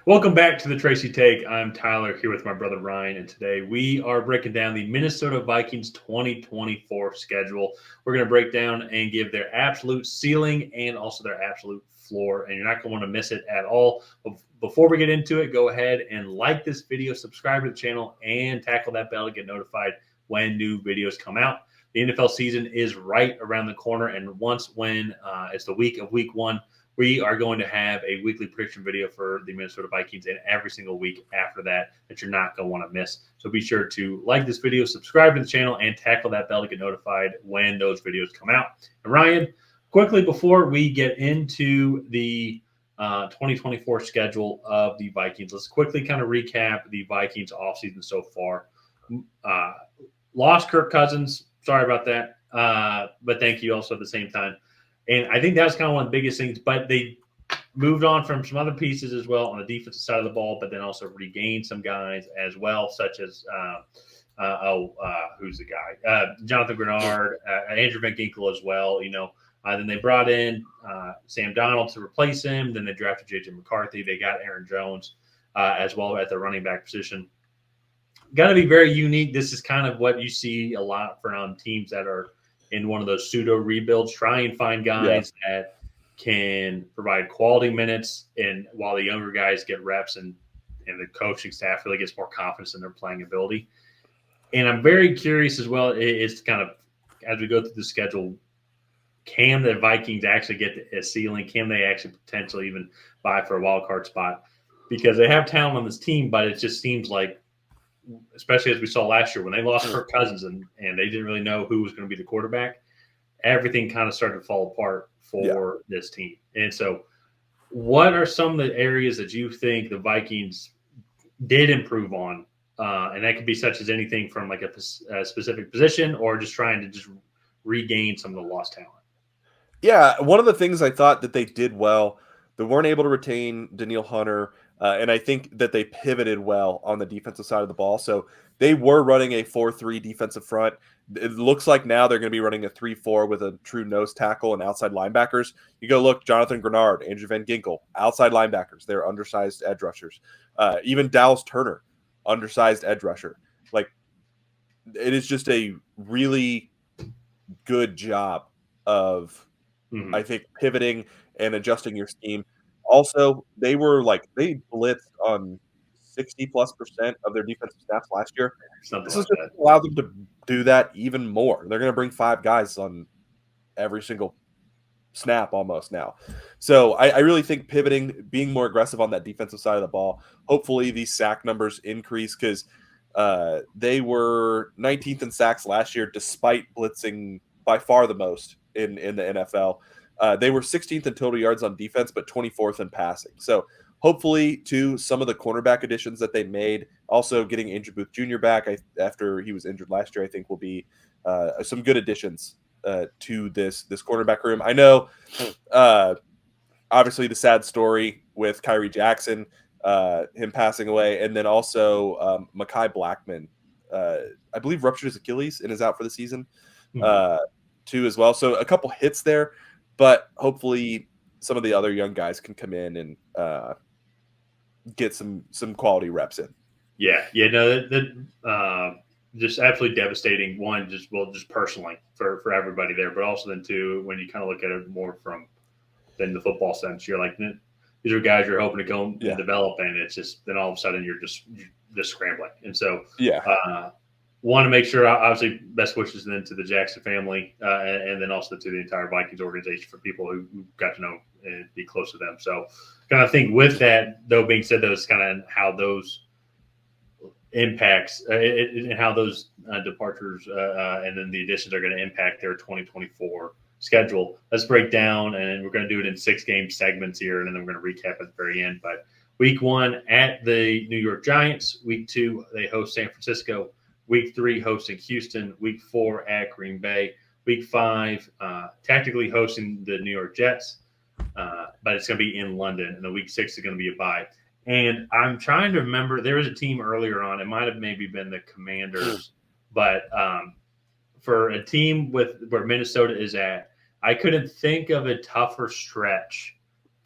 Welcome back to the Tracy Take. I'm Tyler here with my brother Ryan, and today we are breaking down the Minnesota Vikings 2024 schedule. We're going to break down and give their absolute ceiling and also their absolute floor, and you're not going to want to miss it at all. Before we get into it, go ahead and like this video, subscribe to the channel, and tackle that bell to get notified when new videos come out. The NFL season is right around the corner, and when it's the week of week one, we are going to have a weekly prediction video for the Minnesota Vikings and every single week after that you're not going to want to miss. So be sure to like this video, subscribe to the channel, and tackle that bell to get notified when those videos come out. And Ryan, quickly before we get into the 2024 schedule of the Vikings, let's quickly kind of recap the Vikings offseason so far. Lost Kirk Cousins. Sorry about that. But thank you also at the same time. And I think that's kind of one of the biggest things, but they moved on from some other pieces as well on the defensive side of the ball, but then also regained some guys as well, such as, who's the guy? Jonathan Grenard, Andrew Van Ginkel as well, Then they brought in Sam Donald to replace him. Then they drafted J.J. McCarthy. They got Aaron Jones as well at the running back position. Got to be very unique. This is kind of what you see a lot from teams that are in one of those pseudo rebuilds. Try and find guys that can provide quality minutes, and while the younger guys get reps and the coaching staff really gets more confidence in their playing ability. And I'm very curious as well, is kind of as we go through the schedule, can the Vikings actually get a ceiling? Can they actually potentially even vie for a wild card spot? Because they have talent on this team, but it just seems like, especially as we saw last year when they lost Kirk Cousins and they didn't really know who was going to be the quarterback, everything kind of started to fall apart for this team. And so what are some of the areas that you think the Vikings did improve on? And that could be such as anything from like a specific position or just trying to just regain some of the lost talent. Yeah, one of the things I thought that they did well, they weren't able to retain Danielle Hunter, and I think that they pivoted well on the defensive side of the ball. So they were running a 4-3 defensive front. It looks like now they're going to be running a 3-4 with a true nose tackle and outside linebackers. You go look, Jonathan Grenard, Andrew Van Ginkel, outside linebackers. They're undersized edge rushers. Even Dallas Turner, undersized edge rusher. Like, it is just a really good job of, I think, pivoting and adjusting your scheme. Also, they blitzed on 60+% of their defensive snaps last year. This is just allow them to do that even more. They're going to bring 5 guys on every single snap almost now. So I really think pivoting, being more aggressive on that defensive side of the ball. Hopefully these sack numbers increase because they were 19th in sacks last year despite blitzing by far the most in the NFL. They were 16th in total yards on defense, but 24th in passing. So hopefully, too, some of the cornerback additions that they made, also getting Andrew Booth Jr. back after he was injured last year, I think will be some good additions to this cornerback room. I know, obviously, the sad story with Kyrie Jackson, him passing away, and then also Mekhi Blackman, I believe, ruptured his Achilles and is out for the season. Too as well. So a couple hits there, but hopefully some of the other young guys can come in and get some quality reps in. Just absolutely devastating. One, just personally for everybody there, but also then two, when you kind of look at it more from than the football sense, you're like, these are guys you're hoping to go and develop, and it's just then all of a sudden you're just scrambling. And so want to make sure, obviously, best wishes then to the Jackson family and then also to the entire Vikings organization for people who got to know and be close to them. So kind of think with that, though, being said, those kind of how those impacts and how those departures and then the additions are going to impact their 2024 schedule. Let's break down, and we're going to do it in 6-game segments here, and then we're going to recap at the very end. But week 1 at the New York Giants. Week 2, they host San Francisco. Week 3, hosting Houston. Week 4, at Green Bay. Week 5, tactically hosting the New York Jets, but it's going to be in London. And the Week 6 is going to be a bye. And I'm trying to remember, there was a team earlier on. It might have maybe been the Commanders. But for a team with where Minnesota is at, I couldn't think of a tougher stretch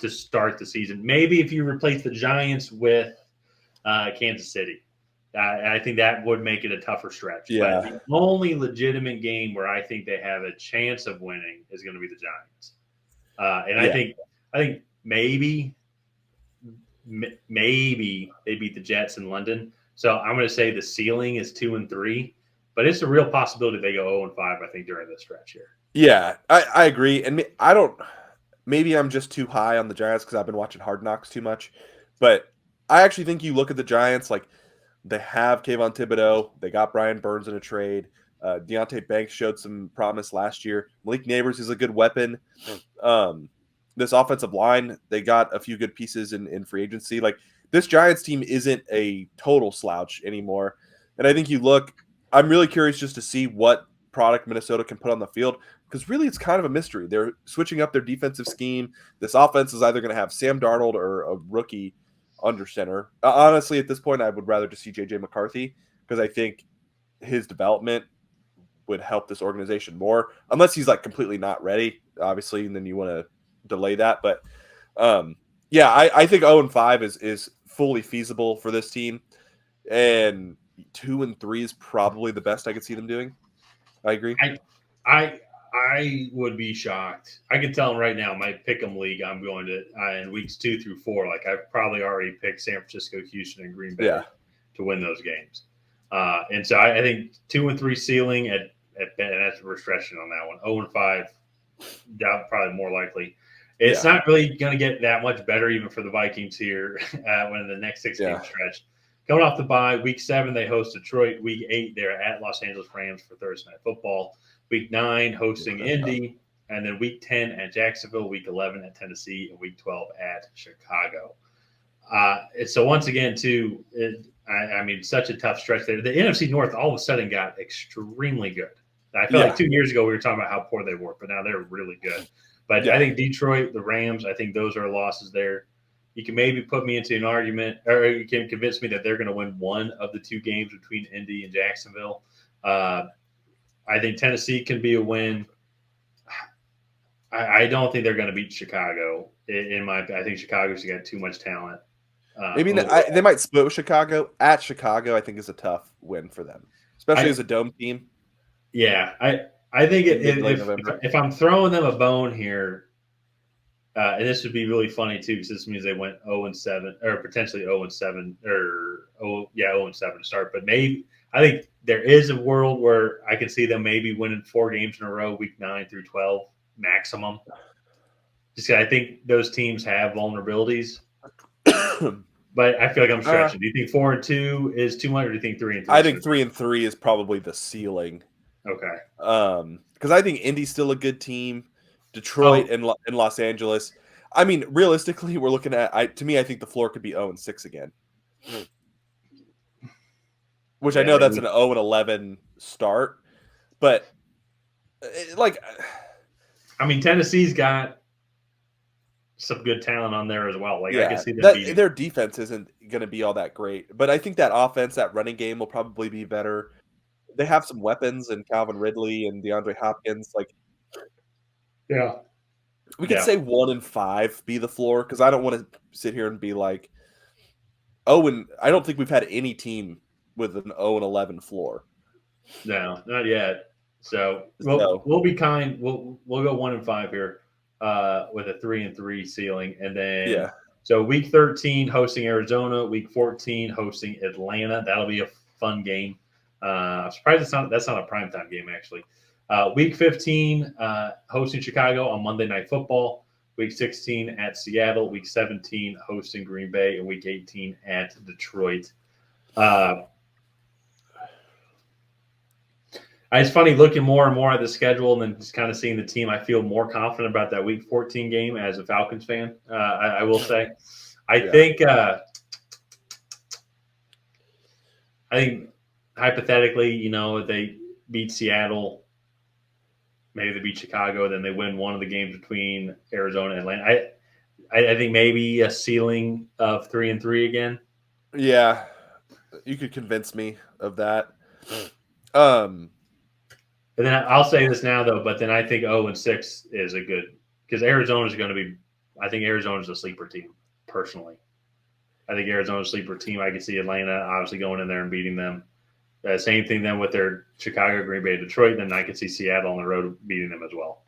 to start the season. Maybe if you replace the Giants with Kansas City. I think that would make it a tougher stretch. Yeah. But the only legitimate game where I think they have a chance of winning is going to be the Giants. And Yeah. I think maybe they beat the Jets in London. So I'm going to say the ceiling is 2-3, but it's a real possibility they go 0-5. I think during this stretch here. Yeah, I agree, and I don't. Maybe I'm just too high on the Giants because I've been watching Hard Knocks too much, but I actually think you look at the Giants like they have Kayvon Thibodeau, they got Brian Burns in a trade. Deontay Banks showed some promise last year. Malik Neighbors is a good weapon. This offensive line, they got a few good pieces in free agency. Like this Giants team isn't a total slouch anymore, and I think you look. I'm really curious just to see what product Minnesota can put on the field because really it's kind of a mystery. They're switching up their defensive scheme. This offense is either going to have Sam Darnold or a rookie under center. Honestly, at this point, I would rather just see J.J. McCarthy because I think his development would help this organization more, unless he's like completely not ready, obviously, and then you want to delay that. But yeah, I think 0-5 is fully feasible for this team, and 2-3 is probably the best I could see them doing. I agree. I would be shocked. I can tell them right now, my pick'em league, I'm going to in weeks 2 through 4. Like I've probably already picked San Francisco, Houston, and Green Bay to win those games. And so I think 2-3 ceiling at and that's we're stretching on that one. 0-5, doubt probably more likely. It's not really going to get that much better even for the Vikings here when the next 6 game stretch. Coming off the bye, week 7 they host Detroit. Week 8 they're at Los Angeles Rams for Thursday Night Football. Week 9 hosting Indy, and then week 10 at Jacksonville. Week 11 at Tennessee, and week 12 at Chicago. So once again, too, I mean, such a tough stretch there. The NFC North all of a sudden got extremely good. I feel like 2 years ago we were talking about how poor they were, but now they're really good. But I think Detroit, the Rams, I think those are losses there. You can maybe put me into an argument, or you can convince me that they're going to win one of the 2 games between Indy and Jacksonville. I think Tennessee can be a win. I don't think they're going to beat Chicago. I think Chicago's got too much talent. Maybe they might split with Chicago. At Chicago, I think is a tough win for them, especially as a dome team. Yeah, I think if I'm throwing them a bone here, and this would be really funny too, because this means they went 0-7 or potentially 0-7 or 0-7 to start. But maybe I think there is a world where I can see them maybe winning 4 games in a row, week 9 through 12 maximum. Just I think those teams have vulnerabilities. But I feel like I'm stretching. Do you think 4-2 is too much, or do you think 3-3? I think 3-3 is probably the ceiling. Okay. Because I think Indy's still a good team. Detroit and Los Angeles. I mean, realistically, we're looking at. To me, I think the floor could be 0-6 again. Which I know that's an 0-11 start, but I mean, Tennessee's got some good talent on there as well. Like I can see them their defense isn't going to be all that great, but I think that offense, that running game, will probably be better. They have some weapons in Calvin Ridley and DeAndre Hopkins. We could say 1-5 be the floor because I don't want to sit here and be like, and I don't think we've had any team with an 0-11 floor. No, not yet. So we'll be kind. We'll go 1-5 here with a 3-3 ceiling, and then so week 13 hosting Arizona, week 14 hosting Atlanta. That'll be a fun game. I'm surprised that's not a primetime game actually. Week 15 hosting Chicago on Monday Night Football. Week 16 at Seattle. Week 17 hosting Green Bay, and week 18 at Detroit. It's funny looking more and more at the schedule and then just kind of seeing the team. I feel more confident about that Week 14 game as a Falcons fan. I will say, I think hypothetically, if they beat Seattle, maybe they beat Chicago, then they win one of the games between Arizona and Atlanta. I think maybe a ceiling of 3-3 again. Yeah, you could convince me of that. And then I'll say this now, though, but then I think 0-6 is a good – because Arizona is going to be I think Arizona's a sleeper team, personally. I think Arizona's a sleeper team. I can see Atlanta obviously going in there and beating them. Same thing then with their Chicago, Green Bay, Detroit. Then I could see Seattle on the road beating them as well.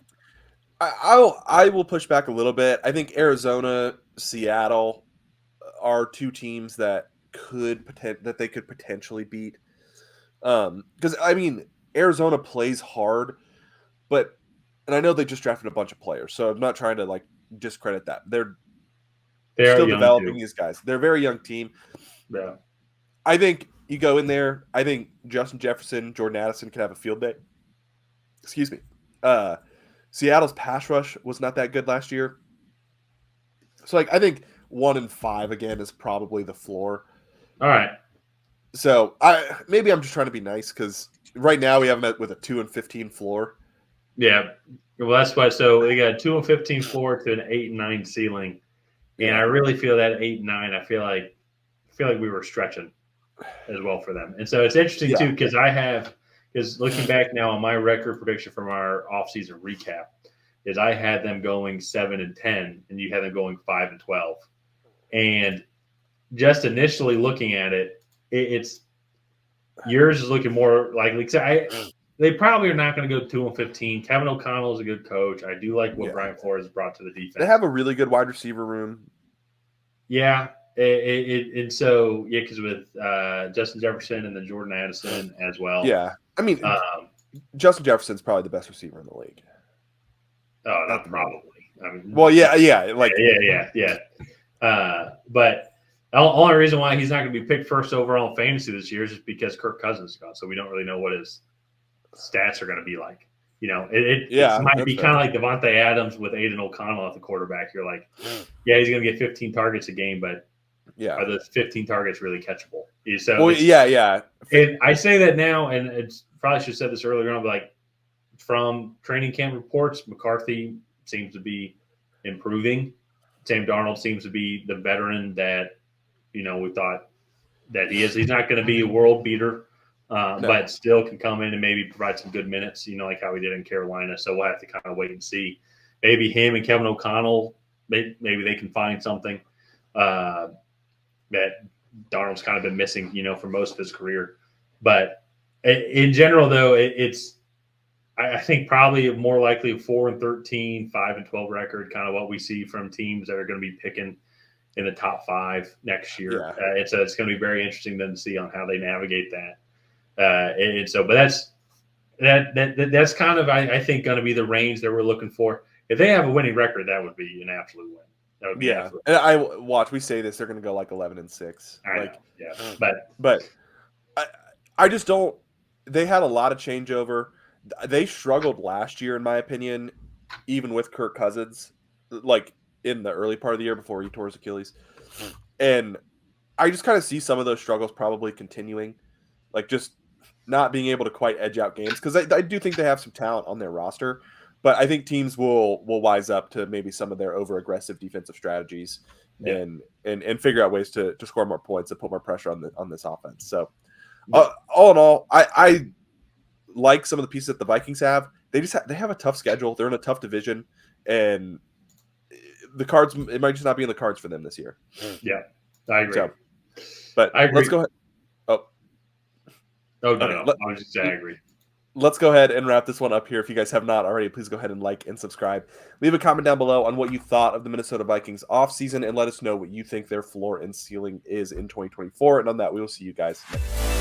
I will push back a little bit. I think Arizona, Seattle are two teams that they could potentially beat. Because I mean, Arizona plays hard, and I know they just drafted a bunch of players, so I'm not trying to like discredit that. They're still developing these guys. They're a very young team. Yeah. I think you go in there. I think Justin Jefferson, Jordan Addison can have a field day. Excuse me. Seattle's pass rush was not that good last year. So like I think 1-5 again is probably the floor. All right. So maybe I'm just trying to be nice because right now we have them with a 2-15 floor. Yeah. Well, that's why. So they got a 2-15 floor to an 8-9 ceiling, and I really feel that 8-9. I feel like we were stretching as well for them, and so it's interesting too because looking back now on my record prediction from our offseason recap is I had them going 7-10, and you had them going 5-12, and just initially looking at it, it's yours is looking more likely. They probably are not going to go 2-15. Kevin O'Connell is a good coach. I do like what Brian Flores brought to the defense. They have a really good wide receiver room. Yeah. Because with Justin Jefferson and then Jordan Addison as well. Yeah. I mean, Justin Jefferson's probably the best receiver in the league. Oh, not probably. I mean, well, yeah. But the only reason why he's not going to be picked first overall in fantasy this year is just because Kirk Cousins is gone. So we don't really know what his stats are going to be like. You know, it might be kind of like Devontae Adams with Aiden O'Connell at the quarterback. You're like, yeah, he's going to get 15 targets a game, but are those 15 targets really catchable? So And I say that now, and it's probably should have said this earlier on, but like from training camp reports, McCarthy seems to be improving. Sam Darnold seems to be the veteran that we thought that he is. He's not going to be a world beater. But still can come in and maybe provide some good minutes, like how we did in Carolina. So we'll have to kind of wait and see. Maybe him and Kevin O'Connell, maybe they can find something that Darnold's kind of been missing, for most of his career. But in general, though, I think probably more likely a 4-13, 5-12 record, kind of what we see from teams that are going to be picking in the top 5 next year. It's going to be very interesting then to see on how they navigate that. But that's kind of I think going to be the range that we're looking for. If they have a winning record, that would be an absolute win. That would be and we say this, they're going to go like 11-6. But I just don't. They had a lot of changeover. They struggled last year, in my opinion, even with Kirk Cousins, like in the early part of the year before he tore his Achilles, and I just kind of see some of those struggles probably continuing, like just not being able to quite edge out games, because I do think they have some talent on their roster, but I think teams will wise up to maybe some of their over aggressive defensive strategies and figure out ways to score more points and put more pressure on this offense. So all in all, I like some of the pieces that the Vikings have. They have a tough schedule. They're in a tough division, and the cards, it might just not be in the cards for them this year. Yeah, I agree. So, but let's go ahead. No. I was just saying I agree. Let's go ahead and wrap this one up here. If you guys have not already, please go ahead and like and subscribe. Leave a comment down below on what you thought of the Minnesota Vikings offseason, and let us know what you think their floor and ceiling is in 2024. And on that, we will see you guys next time.